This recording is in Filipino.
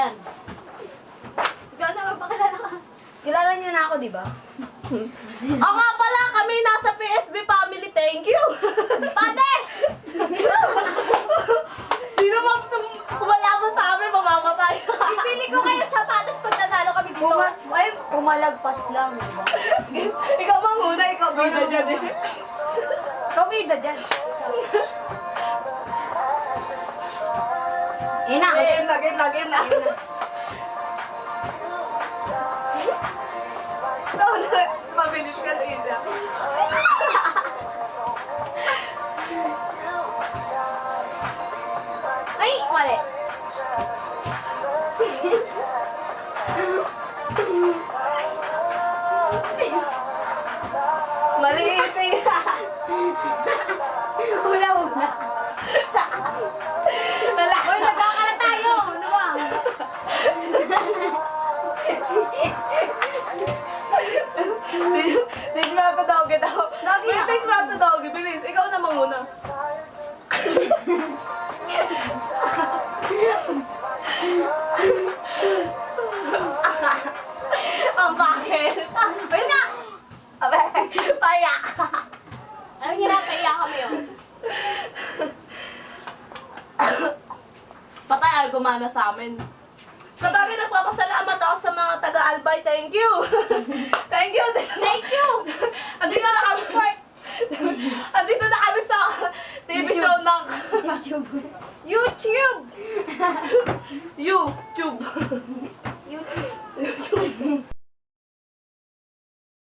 yan. Ikaw na magpakilala ka. Kilala niyo na ako, di ba? Oo nga pala, kami nasa PSB family. Thank you. Pades! Sino mang kumalaban sa amin, mamamatay. Ipili ko kayo sapatos pag nanalo kami dito. Ay, pumalagpas lang, di ba? Ikaw bang muna, ikaw bida dyan eh. Kawida dyan. Ina, Game na. Mabilis ka na isa. ay, mali. Maliit eh. Hula. Hoy, nagkakala tayo. Ano ba? Teach me how to doggy daw. Doggy na. Teach me how to doggy, bilis. Ikaw naman muna. Ang bakit? Ayun nga. Abe, payak. Anong hinapaiyak kami yun? Patay ay gumana sa amin. Sa bagay, nagpapasalamat ako sa mga taga-Albay. Thank you.